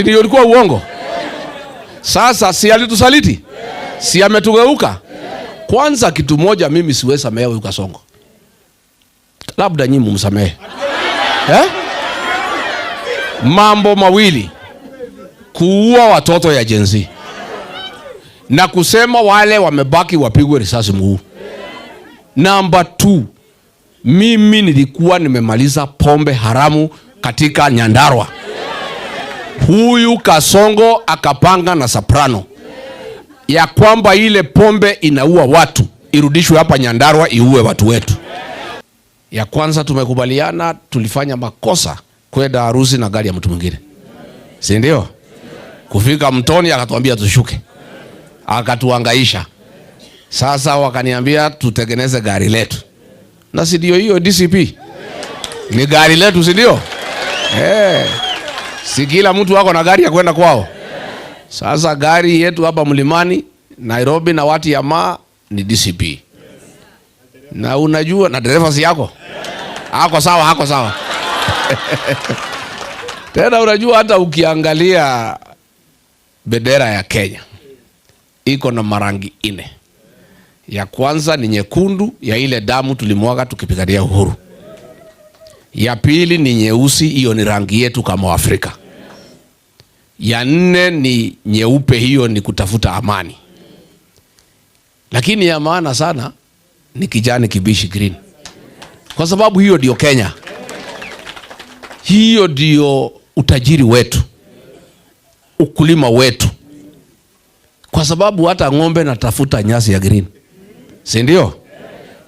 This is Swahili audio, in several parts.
ndio ilikuwa uongo. Sasa si alitusaliti? Si ametugeuka? Kwanza kitu moja mimi siwezi samehe huyu Kasongo. Labda nyinyi mumsamehe. Mambo mawili. Kuua watoto ya Gen Z na kusema wale wamebaki wapigwe risasi mguu. Number 2, mimi nilikuwa nimemaliza pombe haramu katika Nyandarua. Huyu Kasongo akapanga na Soprano ya kwamba ile pombe inaua watu irudishwe hapa Nyandarua iue watu wetu. Ya kwanza tumekubaliana tulifanya makosa kwenda harusi na gari ya mtu mwingine. Si ndio? Kufika Mtoni akatuambia tushuke. Akatuhangaisha. Sasa wakaniambia tutengeneze gari letu. Na si ndio hiyo DCP? Ni gari letu, si ndio? Si kila mtu wako na gari ya kwenda kwao. Sasa gari yetu hapa Mlimani, Nairobi na watu ya maa ni DCP. Na unajua na dereva si yako? Hako sawa, hako sawa. Tena unajua hata ukiangalia bendera ya Kenya iko na marangi 4. Ya kwanza ni nyekundu, ya ile damu tulimwaga tukipigania uhuru. Ya pili ni nyeusi, hiyo ni rangi yetu kama Afrika. Ya 4 ni nyeupe, hiyo ni kutafuta amani. Lakini ya maana sana ni kijani kibichi, green. Kwa sababu hiyo ndio Kenya. Hiyo ndio utajiri wetu, ukulima wetu. Kwa sababu hata ng'ombe natafuta nyasi ya green. Si ndio?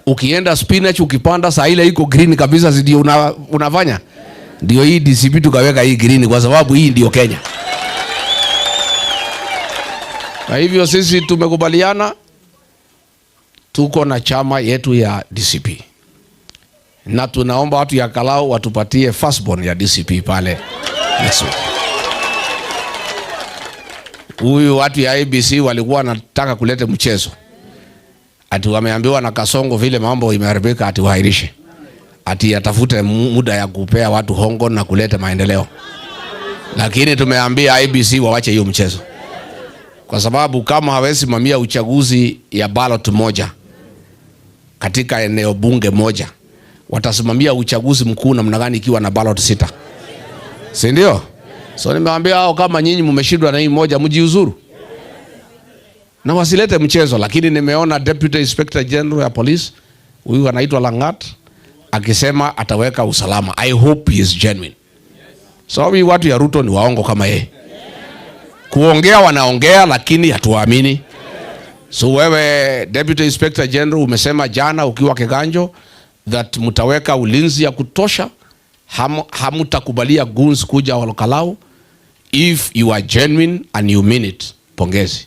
Ukienda spinach ukipanda saa ile iko green kabisa, si ndio unafanya? Ndio hii DCP tukaweka hii green kwa sababu hii ndio Kenya. Na hivyo sisi tumekubaliana tuko na chama yetu ya DCP. Na tunaomba watu ya Kalau watupatie firstborn ya DCP pale next week. Huyu watu ya ABC walikuwa wanataka kuleta mchezo. Ati wameambiwa na Kasongo vile mambo imeharibika ati wahairishe. Ati atafute muda ya kupea watu hongo na kuleta maendeleo. Lakini tumeambia ABC waache hiyo mchezo. Kwa sababu kama hawezi simamia uchaguzi ya ballot moja katika eneo bunge moja, watasimamia uchaguzi mkuu namna gani ikiwa na ballot 6? Si ndio? So nimewaambia hao kama nyinyi mmeshindwa na hii moja mjiuzuru. Na wasilete mchezo. Lakini nimeona Deputy Inspector General ya Police, huyu anaitwa Langat, akisema ataweka usalama. I hope he is genuine. So we watu ya Ruto ni waongo kama yeye. Kuongea wanaongea lakini hatuamini. So wewe Deputy Inspector General umesema jana ukiwa Kiganjo that mtaweka ulinzi ya kutosha, hamutakubalia goons kuja Kalau. If you are genuine and you mean it, pongezi.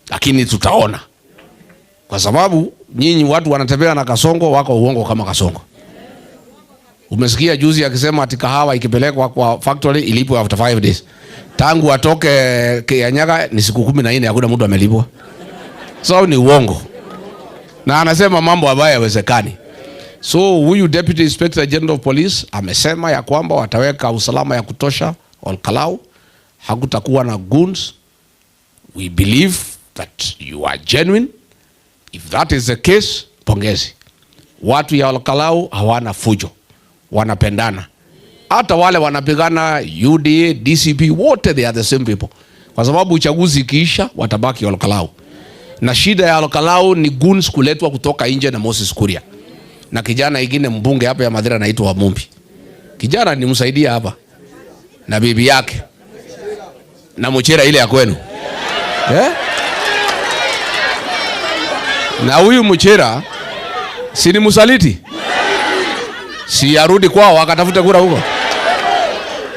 Lakini tutaona. Kwa sababu nyinyi watu wanatembea na Kasongo wako uongo kama Kasongo. Umesikia juzi akisema ati kahawa ikipelekwa kwa factory ilipwe after 5 days. Tangu atoke Kianyaga ni siku 14 hakuna mtu amelipwa. So ni uongo. Na anasema mambo ambayo hayawezekani. So huyu Deputy Inspector General of Police amesema ya kwamba wataweka usalama ya kutosha Kalau. Hakutakuwa na goons. We believe that you are genuine. If that is the case, pongezi. Watu ya Kalau hawana fujo. Wanapendana. Hata wale wanapigana UDA, DCP, wote they are the same people. Kwa sababu uchaguzi ikiisha watabaki Kalau. Na shida ya Kalau ni goons kuletwa kutoka nje na Moses Kuria. Na kijana ingine mbunge hapa ya Mathira anaitwa Wamumbi. Kijana nimsaidia hapa. Na bibi yake. Na Muchira ile ya kwenu. Na huyu Muchira si ni msaliti? Si arudi kwao wakatafuta kura huko.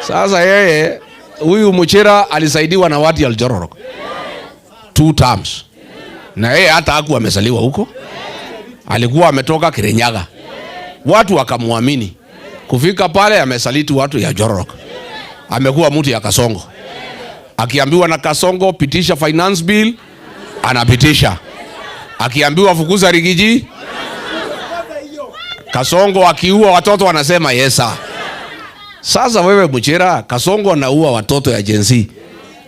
Sasa yeye huyu Muchira alisaidiwa na watu ya Jororok 2 terms. Na yeye hata hakuwa amezaliwa huko. Alikuwa ametoka Kirinyaga. Watu wakamuamini. Kufika pale amesaliti watu ya Jororok. Amekuwa mtu ya Kasongo. Akiambiwa na Kasongo pitisha finance bill, anapitisha. Akiambiwa fukuza Rigiji, Kasongo akiua watoto wanasema yes sir. Sasa wewe Muchira, Kasongo anaua watoto ya Gen Z.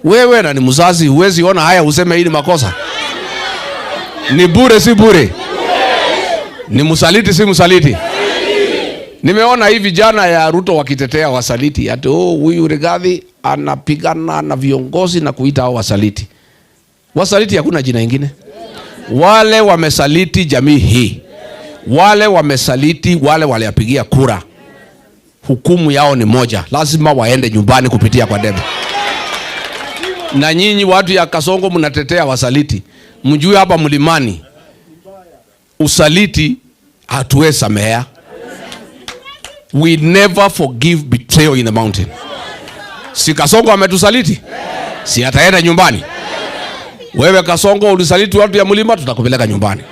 Wewe na ni mzazi, huwezi ona haya useme hii ni makosa? Ni bure si bure? Ni msaliti si msaliti? Nimeona hivi jana ya Ruto wakitetea wasaliti. Ati huyu Rigathi anapigana na viongozi na kuita hao wasaliti. Wasaliti hakuna jina ingine. Wale wamesaliti jamii hii. Wale wamesaliti wale waliapigia kura. Hukumu yao ni moja. Lazima waende nyumbani kupitia kwa debe. Na nyinyi watu ya Kasongo mnatetea wasaliti. Mjue hapa Mlimani usaliti hatuwezi samehea. We never forgive betrayal in the mountain. Si Kasongo ametusaliti? Si ataenda nyumbani? Wewe Kasongo ulisaliti watu ya Mlima, tutakupeleka nyumbani.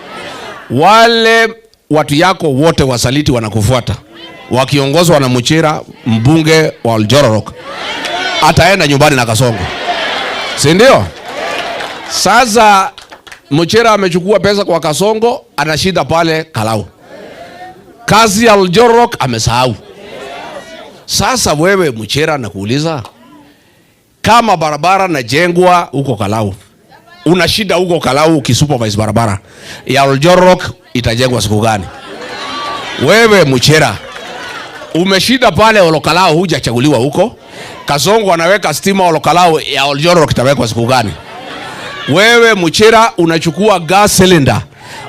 Wale watu yako wote wasaliti wanakufuata. Wakiongozwa na Muchira, mbunge wa Oljororok. Ataenda nyumbani na Kasongo. Si ndio? Sasa Muchira amechukua pesa kwa Kasongo, anashinda pale Kalau. Kazi ya Oljororok amesahau. Sasa wewe Muchira nakuuliza, kama barabara na jengwa huko Kalau, unashinda huko Kalau ukisupervise barabara ya Oljororok itajengwa siku gani? Wewe Muchira umeshinda pale Olokalao, hujachaguliwa huko. Kasongo anaweka stima Olokalao, ya Oljororok itawekwa siku gani? Wewe Muchira unachukua gas cylinder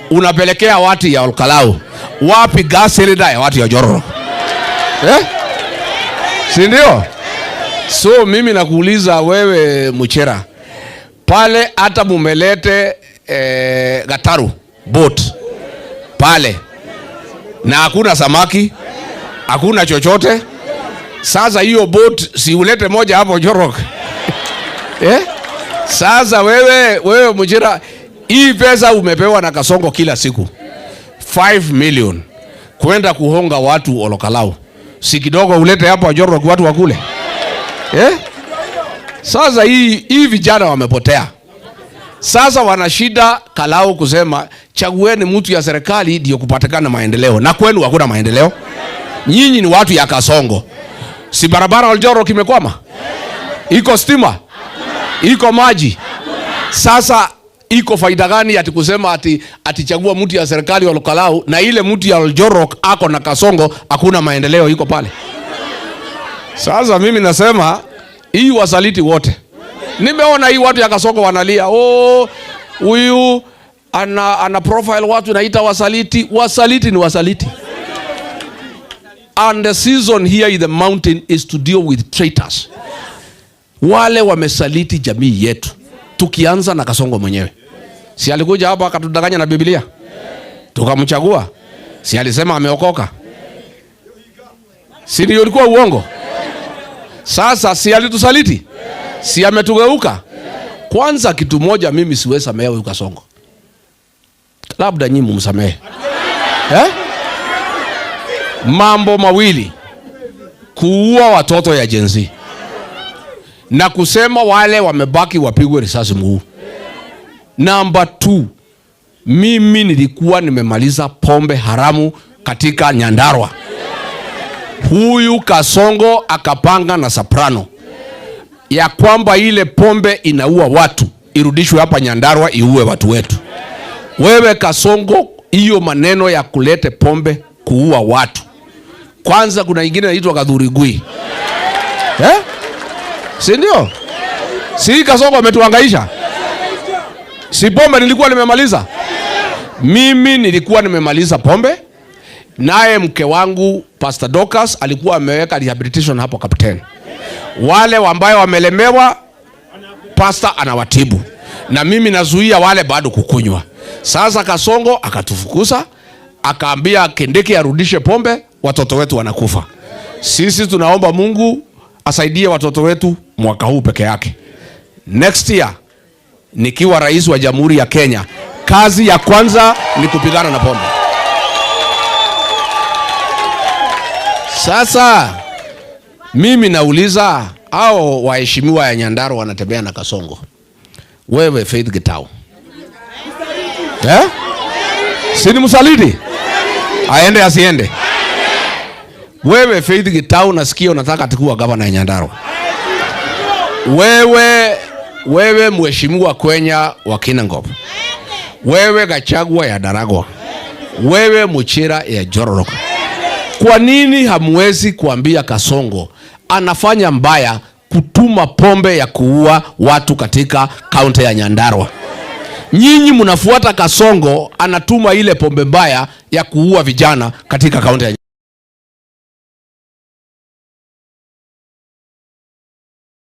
unapelekea watu ya Olokalao. Wapi gas cylinder ya watu ya Oljororok? Si ndio? So mimi nakuuliza wewe Muchira, pale hata mumelete Gataru boat pale na hakuna samaki, hakuna chochote. Sasa hiyo boat si ulete moja hapo Oljororok? Sasa wewe Muchira, hii pesa umepewa na Kasongo kila siku 5 million kwenda kuhonga watu Olokalao. Si kidogo ulete hapo Oljororok watu wakule? Sasa hii vijana wamepotea. Sasa wanashida Kalau kusema chagueni mtu ya serikali ndio kupatikana maendeleo. Na kwenu hakuna maendeleo. Nyinyi ni watu ya Kasongo. Si barabara Oljororok imekwama? Iko stima? Iko maji? Sasa iko faida gani ati kusema ati chagua mtu ya serikali wa Kalau na ile mtu ya Oljororok ako na Kasongo hakuna maendeleo iko pale? Sasa mimi nasema hii wasaliti wote. Nimeona hii watu ya Kasongo wanalia, huyu ana profile watu naita wasaliti. Wasaliti ni wasaliti. And the season here in the mountain is to deal with traitors. Wale wamesaliti jamii yetu. Tukianza na Kasongo mwenyewe. Si alikuja hapa akatudanganya na Biblia? Tukamchagua. Si alisema ameokoka? Si ndio ilikuwa uongo? Sasa si alitusaliti? Si ametugeuka? Kwanza kitu moja mimi siwezi samehe huyu Kasongo. Labda nyinyi mumsamehe. Mambo mawili. Kuua watoto ya Gen Z na kusema wale wamebaki wapigwe risasi mguu. Number 2, mimi nilikuwa nimemaliza pombe haramu katika Nyandarua. Huyu Kasongo akapanga na Soprano ya kwamba ile pombe inaua watu irudishwe hapa Nyandarua iue watu wetu. Wewe Kasongo, hiyo maneno ya kulete pombe kuua watu, kwanza kuna ingine inaitwa Gathurigui. Si ndio? Si Kasongo ametuhangaisha? Si pombe nilikuwa nimemaliza? Mimi nilikuwa nimemaliza pombe. Naye mke wangu Pastor Dorcas alikuwa ameweka rehabilitation hapo Kapteni. Wale ambao wamelemewa pastor anawatibu. Na mimi nazuia wale bado kukunywa. Sasa Kasongo akatufukuza, akaambia Kindiki arudishe pombe, watoto wetu wanakufa. Sisi tunaomba Mungu asaidie watoto wetu mwaka huu peke yake. Next year nikiwa rais wa Jamhuri ya Kenya, kazi ya kwanza ni kupigana na pombe. Sasa mimi nauliza hao waheshimiwa ya Nyandarua wanatembea na Kasongo. Wewe Faith Gitau, si ni msaliti? Aende asiende? Wewe Faith Gitau nasikia unataka atakuwa gavana ya Nyandarua. Wewe mheshimiwa Kwenya wa Kinangop. Wewe Gachagua ya Daragwa. Wewe Muchira ya Njororoka. Kwa nini hamwezi kuambia Kasongo anafanya mbaya kutuma pombe ya kuua watu katika kaunti ya Nyandarua? Nyinyi mnafuata Kasongo anatuma ile pombe mbaya ya kuua vijana katika kaunti ya